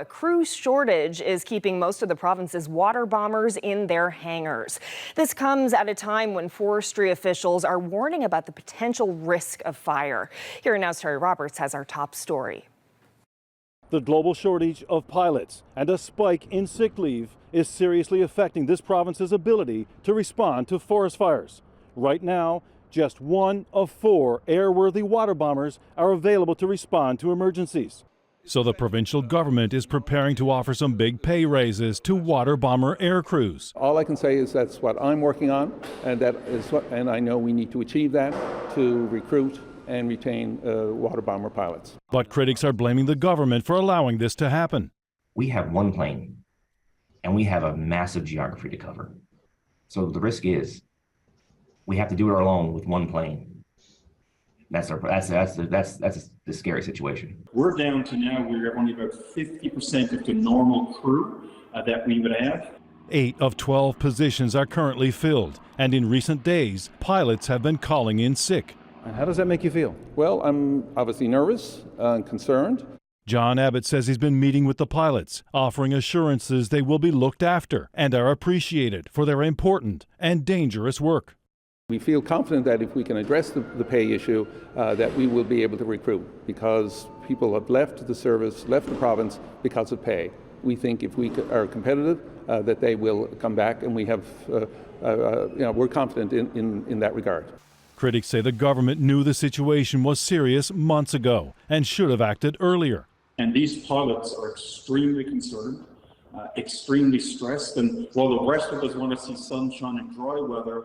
A crew shortage is keeping most of the province's water bombers in their hangars. This comes at a time when forestry officials are warning about the potential risk of fire. Here Now's Terry Roberts has our top story. The global shortage of pilots and a spike in sick leave is seriously affecting this province's ability to respond to forest fires. Right now, just 1 of 4 airworthy water bombers are available to respond to emergencies. So the provincial government is preparing to offer some big pay raises to water bomber air crews. All I can say is that's what I'm working on, and I know we need to achieve that to recruit and retain water bomber pilots. But critics are blaming the government for allowing this to happen. We have one plane, and we have a massive geography to cover. So the risk is we have to do it alone with one plane. That's the scary situation. We're down to now we have only about 50% of the normal crew that we would have. 8 of 12 positions are currently filled, and in recent days, pilots have been calling in sick. And how does that make you feel? Well, I'm obviously nervous and concerned. John Abbott says he's been meeting with the pilots, offering assurances they will be looked after and are appreciated for their important and dangerous work. We feel confident that if we can address the pay issue, that we will be able to recruit, because people have left the service, left the province because of pay. We think if we are competitive, that they will come back, and we have, we're confident in that regard. Critics say the government knew the situation was serious months ago and should have acted earlier. And these pilots are extremely concerned, extremely stressed, and while the rest of us want to see sunshine and dry weather,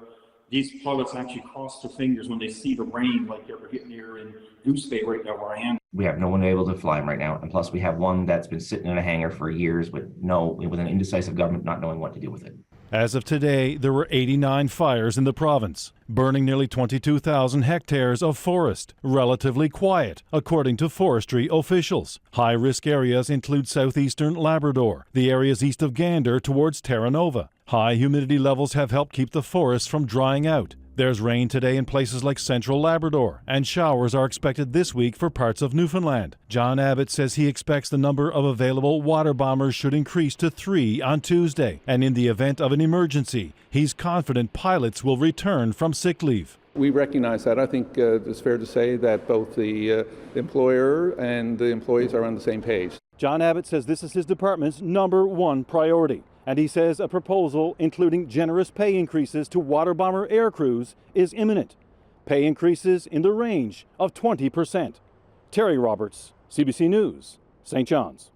these pilots actually cross their fingers when they see the rain like we're getting here in Goose Bay right now where I am. We have no one able to fly them right now, and plus we have one that's been sitting in a hangar for years with an indecisive government not knowing what to do with it. As of today, there were 89 fires in the province, burning nearly 22,000 hectares of forest. Relatively quiet, according to forestry officials. High-risk areas include southeastern Labrador, the areas east of Gander towards Terra Nova. High humidity levels have helped keep the forests from drying out. There's rain today in places like central Labrador, and showers are expected this week for parts of Newfoundland. John Abbott says he expects the number of available water bombers should increase to 3 on Tuesday, and in the event of an emergency, he's confident pilots will return from sick leave. We recognize that. I think it's fair to say that both the employer and the employees are on the same page. John Abbott says this is his department's #1 priority. And he says a proposal including generous pay increases to water bomber air crews is imminent. Pay increases in the range of 20%. Terry Roberts, CBC News, St. John's.